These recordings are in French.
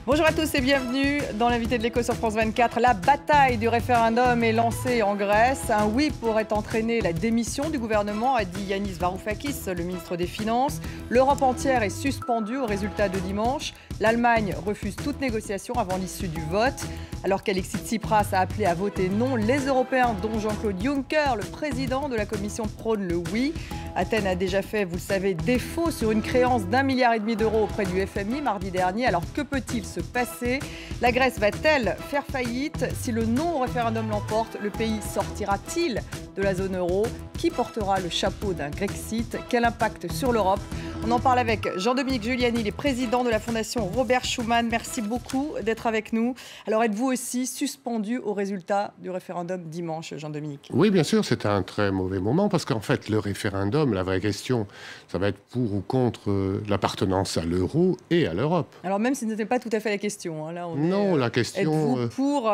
Bonjour à tous et bienvenue dans l'invité de l'Écho sur France 24. La bataille du référendum est lancée en Grèce. Un oui pourrait entraîner la démission du gouvernement, a dit Yanis Varoufakis, le ministre des Finances. L'Europe entière est suspendue au résultat de dimanche. L'Allemagne refuse toute négociation avant l'issue du vote. Alors qu'Alexis Tsipras a appelé à voter non, les Européens, dont Jean-Claude Juncker, le président de la Commission, prône le oui. Athènes a déjà fait, vous le savez, défaut sur une créance d'1,5 milliard d'euros auprès du FMI mardi dernier. Alors que peut-il se passer? La Grèce va-t-elle faire faillite? Si le non au référendum l'emporte, le pays sortira-t-il de la zone euro? Qui portera le chapeau d'un Grexit? Quel impact sur l'Europe? On en parle avec Jean-Dominique Giuliani, il est président de la Fondation Robert Schuman. Merci beaucoup d'être avec nous. Alors êtes-vous aussi suspendu au résultat du référendum dimanche, Jean-Dominique? Oui, bien sûr, c'est un très mauvais moment parce qu'en fait, le référendum, la vraie question, ça va être pour ou contre l'appartenance à l'euro et à l'Europe. Alors même si ce n'était pas tout à fait la question. Hein, là, la question... Êtes-vous pour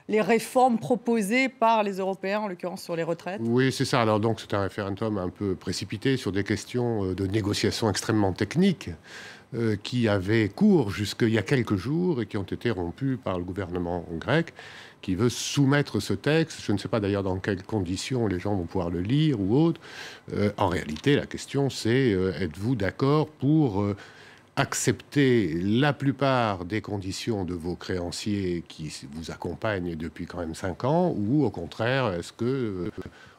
les réformes proposées par les Européens, en l'occurrence sur les retraites? Oui, c'est ça. Alors donc, c'est un référendum un peu précipité sur des questions de négociation extrêmement techniques qui avaient cours jusqu'il y a quelques jours et qui ont été rompues par le gouvernement grec qui veut soumettre ce texte. Je ne sais pas d'ailleurs dans quelles conditions les gens vont pouvoir le lire ou autre. En réalité, la question, c'est êtes-vous d'accord pour... accepter la plupart des conditions de vos créanciers qui vous accompagnent depuis quand même 5 ans, ou au contraire, est-ce que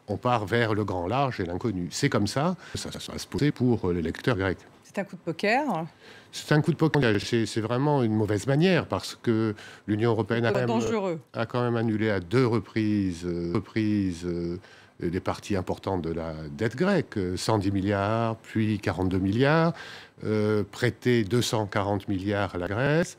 on part vers le grand large et l'inconnu? C'est comme ça va se poser pour l'électeur grec. C'est un coup de poker. C'est un coup de poker. C'est vraiment une mauvaise manière parce que l'Union européenne a quand même annulé à 2 reprises des parties importantes de la dette grecque, 110 milliards, puis 42 milliards, prêté 240 milliards à la Grèce.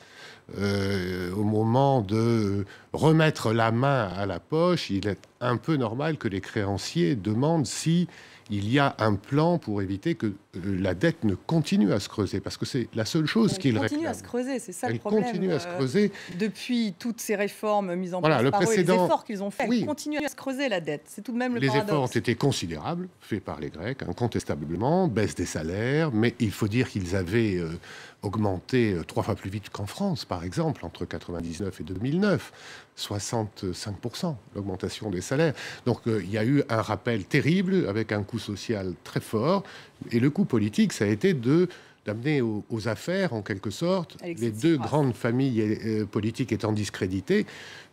Au moment de remettre la main à la poche, il est un peu normal que les créanciers demandent si il y a un plan pour éviter que la dette ne continue à se creuser, parce que c'est la seule chose qu'ils réclament. Elle continue à se creuser, c'est ça le problème. Elle continue à se creuser. Depuis toutes ces réformes mises en place par eux et les efforts qu'ils ont faits, elle continue à se creuser la dette. C'est tout de même le paradoxe. Les efforts ont été considérables, faits par les Grecs, incontestablement, baisse des salaires, mais il faut dire qu'ils avaient augmenté 3 fois plus vite qu'en France, par exemple, entre 1999 et 2009. 65% l'augmentation des salaires. Donc il y a eu un rappel terrible avec un coût social très fort. Et le coût politique, ça a été d'amener aux affaires, en quelque sorte, les 2 grandes familles politiques étant discréditées,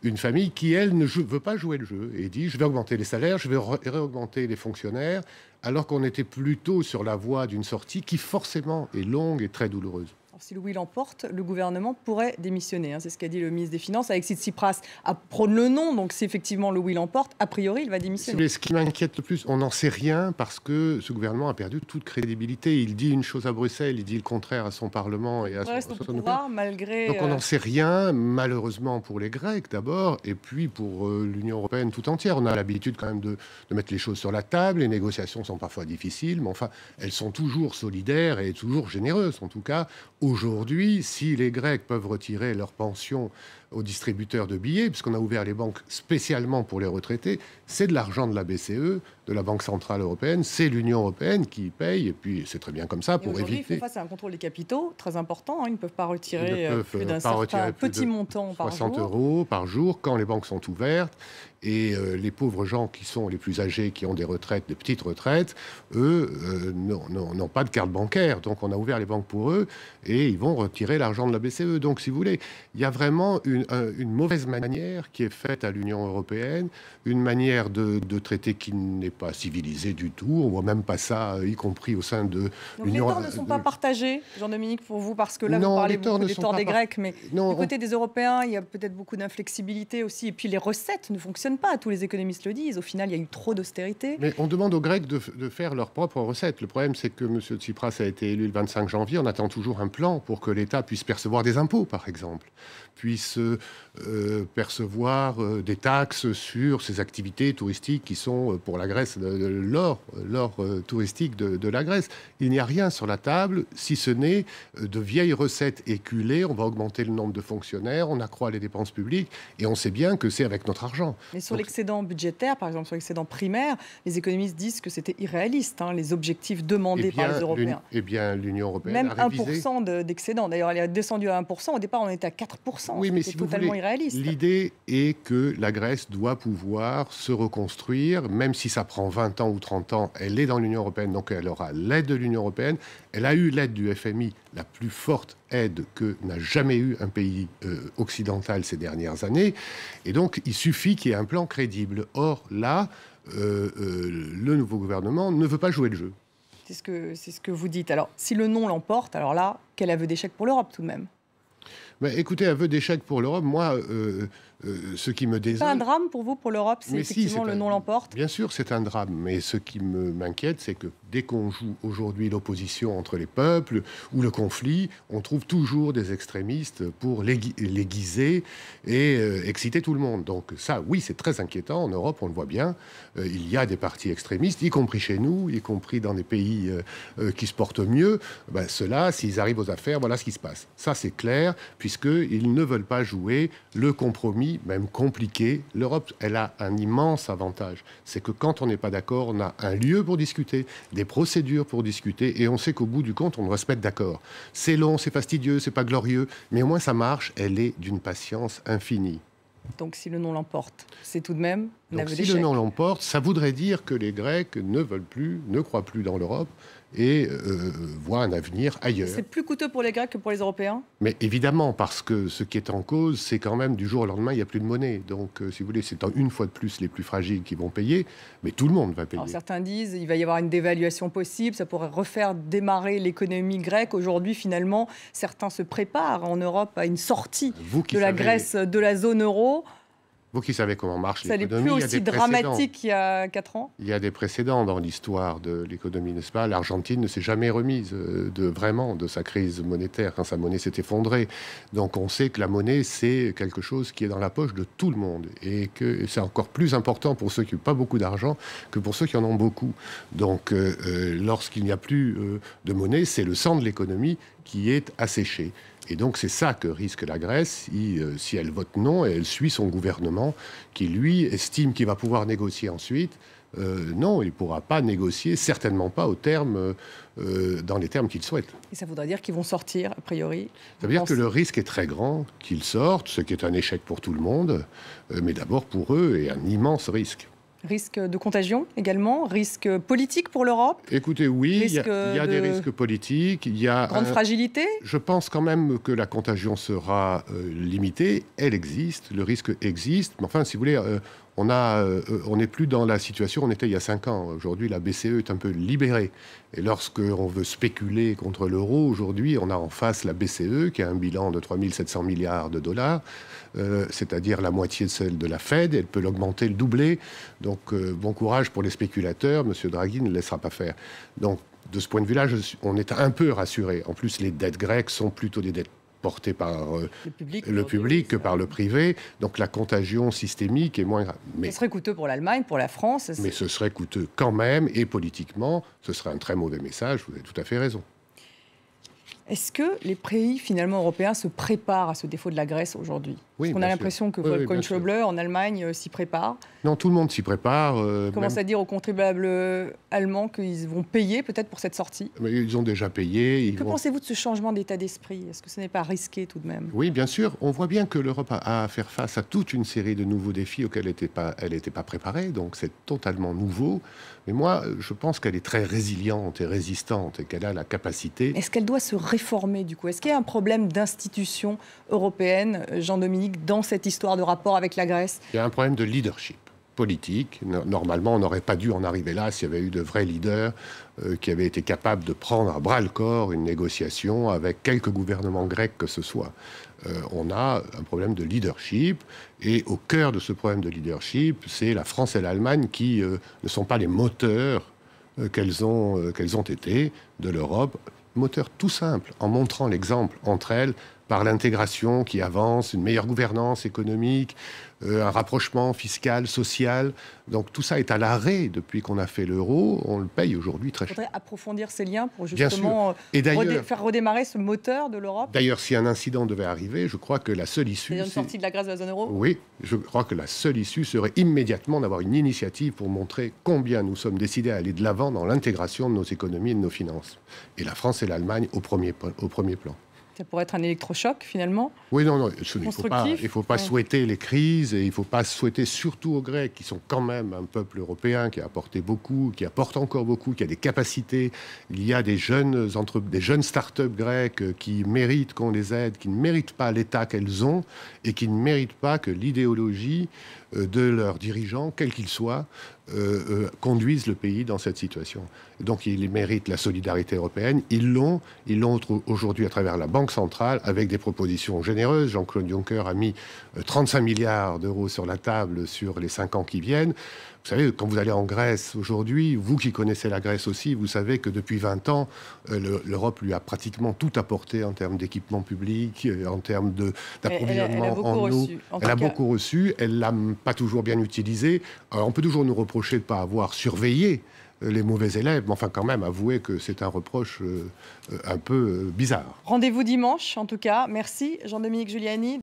une famille qui, elle, ne veut pas jouer le jeu et dit « je vais augmenter les salaires, je vais réaugmenter les fonctionnaires », alors qu'on était plutôt sur la voie d'une sortie qui, forcément, est longue et très douloureuse. Alors, si le oui l'emporte, le gouvernement pourrait démissionner. Hein, c'est ce qu'a dit le ministre des Finances. Alexis Tsipras prône le non. Donc, si effectivement le oui l'emporte, a priori, il va démissionner. Mais ce qui m'inquiète le plus, on n'en sait rien parce que ce gouvernement a perdu toute crédibilité. Il dit une chose à Bruxelles, il dit le contraire à son Parlement et à son pouvoir, malgré... Donc, on n'en sait rien, malheureusement pour les Grecs d'abord, et puis pour l'Union européenne tout entière. On a l'habitude quand même de mettre les choses sur la table. Les négociations sont parfois difficiles, mais enfin, elles sont toujours solidaires et toujours généreuses, en tout cas. Aujourd'hui, si les Grecs peuvent retirer leur pension aux distributeurs de billets, puisqu'on a ouvert les banques spécialement pour les retraités, c'est de l'argent de la BCE, de la Banque Centrale Européenne, c'est l'Union Européenne qui paye, et puis c'est très bien comme ça pour éviter... Ils font face à un contrôle des capitaux très important, hein, ils ne peuvent pas retirer plus d'un certain petit montant par jour. 60 € par jour quand les banques sont ouvertes, et les pauvres gens qui sont les plus âgés, qui ont des retraites, des petites retraites, eux n'ont pas de carte bancaire, donc on a ouvert les banques pour eux, et ils vont retirer l'argent de la BCE. Donc si vous voulez, il y a vraiment une mauvaise manière qui est faite à l'Union européenne, une manière de traiter qui n'est pas civilisée du tout. On voit même pas ça, y compris au sein de l'Union. Les torts ne sont pas partagés, Jean-Dominique, pour vous, parce que là, vous parlez beaucoup des torts des Grecs, mais du côté des Européens, il y a peut-être beaucoup d'inflexibilité aussi, et puis les recettes ne fonctionnent pas. Tous les économistes le disent. Au final, il y a eu trop d'austérité. Mais on demande aux Grecs de faire leurs propres recettes. Le problème, c'est que M. Tsipras a été élu le 25 janvier. On attend toujours un plan pour que l'État puisse percevoir des impôts, par exemple, puisse percevoir des taxes sur ces activités touristiques qui sont pour la Grèce l'or touristique de la Grèce. Il n'y a rien sur la table, si ce n'est de vieilles recettes éculées. On va augmenter le nombre de fonctionnaires, on accroît les dépenses publiques, et on sait bien que c'est avec notre argent. Mais sur l'excédent budgétaire, par exemple, sur l'excédent primaire, les économistes disent que c'était irréaliste, les objectifs demandés par les Européens. Eh bien, l'Union européenne même a révisé. 1% d'excédent. D'ailleurs, elle est descendue à 1%. Au départ, on était à 4%. Oui, mais si vous voulez, irréaliste. L'idée est que la Grèce doit pouvoir se reconstruire, même si ça prend 20 ans ou 30 ans. Elle est dans l'Union européenne, donc elle aura l'aide de l'Union européenne. Elle a eu l'aide du FMI, la plus forte aide que n'a jamais eu un pays occidental ces dernières années. Et donc, il suffit qu'il y ait un plan crédible. Or, là, le nouveau gouvernement ne veut pas jouer le jeu. C'est ce que vous dites. Alors, si le non l'emporte, alors là, quel aveu d'échec pour l'Europe tout de même? Écoutez, aveu d'échec pour l'Europe, moi, ce qui me désole... C'est un drame pour vous, pour l'Europe, si effectivement le non l'emporte? Bien sûr, c'est un drame, mais ce qui m'inquiète, c'est que dès qu'on joue aujourd'hui l'opposition entre les peuples ou le conflit, on trouve toujours des extrémistes pour l'aiguiser et exciter tout le monde. Donc ça, oui, c'est très inquiétant. En Europe, on le voit bien, il y a des partis extrémistes, y compris chez nous, y compris dans des pays qui se portent mieux. Ceux-là, s'ils arrivent aux affaires, voilà ce qui se passe. Ça, c'est clair, puisqu'ils ne veulent pas jouer le compromis, même compliqué. L'Europe, elle a un immense avantage. C'est que quand on n'est pas d'accord, on a un lieu pour discuter, des procédures pour discuter, et on sait qu'au bout du compte, on doit se mettre d'accord. C'est long, c'est fastidieux, c'est pas glorieux, mais au moins ça marche, elle est d'une patience infinie. Donc si le non l'emporte, c'est tout de même un aveu d'échec. Si le non l'emporte, ça voudrait dire que les Grecs ne veulent plus, ne croient plus dans l'Europe et voient un avenir ailleurs. C'est plus coûteux pour les Grecs que pour les Européens? Mais évidemment, parce que ce qui est en cause, c'est quand même du jour au lendemain, il n'y a plus de monnaie. Donc, si vous voulez, c'est une fois de plus les plus fragiles qui vont payer, mais tout le monde va payer. Alors, certains disent qu'il va y avoir une dévaluation possible, ça pourrait refaire démarrer l'économie grecque. Aujourd'hui, finalement, certains se préparent en Europe à une sortie de la Grèce de la zone euro. Vous qui savez comment marche l'économie, ça n'est plus aussi dramatique qu'il y a 4 ans. Il y a des précédents dans l'histoire de l'économie, n'est-ce pas? L'Argentine ne s'est jamais remise de sa crise monétaire quand sa monnaie s'est effondrée. Donc on sait que la monnaie, c'est quelque chose qui est dans la poche de tout le monde et que c'est encore plus important pour ceux qui n'ont pas beaucoup d'argent que pour ceux qui en ont beaucoup. Donc lorsqu'il n'y a plus de monnaie, c'est le sang de l'économie qui est asséché. Et donc c'est ça que risque la Grèce si elle vote non et elle suit son gouvernement qui, lui, estime qu'il va pouvoir négocier ensuite. Non, il ne pourra pas négocier, certainement pas dans les termes qu'il souhaite. Et ça voudrait dire qu'ils vont sortir, a priori? Ça veut dire que le risque est très grand qu'ils sortent, ce qui est un échec pour tout le monde, mais d'abord pour eux, et un immense risque. Risque de contagion également? Risque politique pour l'Europe? Écoutez, oui, il y a des risques politiques. Il y a grande fragilité? Je pense quand même que la contagion sera limitée. Elle existe, le risque existe. Mais enfin, si vous voulez, on n'est plus dans la situation où on était il y a 5 ans. Aujourd'hui, la BCE est un peu libérée. Et lorsqu'on veut spéculer contre l'euro, aujourd'hui, on a en face la BCE qui a un bilan de 3 700 milliards de dollars, c'est-à-dire la moitié de celle de la Fed. Elle peut l'augmenter, le doubler. Donc, bon courage pour les spéculateurs. Monsieur Draghi ne laissera pas faire. Donc, de ce point de vue-là, on est un peu rassuré. En plus, les dettes grecques sont plutôt des dettes portées par le public que par le privé. Donc la contagion systémique est moins grave. Mais ce serait coûteux pour l'Allemagne, pour la France. Mais ce serait coûteux quand même, et politiquement, ce serait un très mauvais message. Vous avez tout à fait raison. Est-ce que les pays finalement européens se préparent à ce défaut de la Grèce aujourd'hui? Oui, on a l'impression que Wolfgang Schäuble en Allemagne s'y prépare. Non, tout le monde s'y prépare. Commence à dire aux contribuables allemands qu'ils vont payer peut-être pour cette sortie. Mais ils ont déjà payé. Que pensez-vous de ce changement d'état d'esprit? Est-ce que ce n'est pas risqué tout de même? Oui, bien sûr. On voit bien que l'Europe a à faire face à toute une série de nouveaux défis auxquels elle n'était pas préparée. Donc c'est totalement nouveau. Mais moi, je pense qu'elle est très résiliente et résistante et qu'elle a la capacité... Est-ce qu'elle doit se réformer du coup? Est-ce qu'il y a un problème d'institution européenne, Jean-Dominique, dans cette histoire de rapport avec la Grèce? Il y a un problème de leadership politique. Normalement, on n'aurait pas dû en arriver là s'il y avait eu de vrais leaders qui avaient été capables de prendre à bras-le-corps une négociation avec quelque gouvernement grec que ce soit. On a un problème de leadership, et au cœur de ce problème de leadership, c'est la France et l'Allemagne qui ne sont pas les moteurs qu'elles ont été de l'Europe. Moteur tout simple, en montrant l'exemple entre elles, par l'intégration qui avance, une meilleure gouvernance économique, un rapprochement fiscal, social. Donc tout ça est à l'arrêt depuis qu'on a fait l'euro. On le paye aujourd'hui très cher. Il faudrait approfondir ces liens pour Bien justement sûr. Et d'ailleurs, faire redémarrer ce moteur de l'Europe. D'ailleurs, si un incident devait arriver, je crois que la seule issue... C'est une sortie de la Grèce de la zone euro. Oui, je crois que la seule issue serait immédiatement d'avoir une initiative pour montrer combien nous sommes décidés à aller de l'avant dans l'intégration de nos économies et de nos finances. Et la France et l'Allemagne au premier plan. Ça pourrait être un électrochoc, finalement. Oui, non, il ne faut pas souhaiter les crises et il ne faut pas souhaiter, surtout aux Grecs, qui sont quand même un peuple européen qui a apporté beaucoup, qui apporte encore beaucoup, qui a des capacités. Il y a des jeunes start-up grecques qui méritent qu'on les aide, qui ne méritent pas l'État qu'elles ont et qui ne méritent pas que l'idéologie de leurs dirigeants, quels qu'ils soient, conduisent le pays dans cette situation. Donc ils méritent la solidarité européenne. Ils l'ont aujourd'hui à travers la Banque centrale avec des propositions généreuses. Jean-Claude Juncker a mis 35 milliards d'euros sur la table sur les 5 ans qui viennent. Vous savez, quand vous allez en Grèce aujourd'hui, vous qui connaissez la Grèce aussi, vous savez que depuis 20 ans, l'Europe lui a pratiquement tout apporté en termes d'équipement public, en termes d'approvisionnement en eau. Elle a beaucoup reçu, elle ne l'a pas toujours bien utilisé. Alors, on peut toujours nous reprocher de ne pas avoir surveillé les mauvais élèves, mais enfin quand même, avouez que c'est un reproche un peu bizarre. Rendez-vous dimanche, en tout cas. Merci Jean-Dominique Giuliani.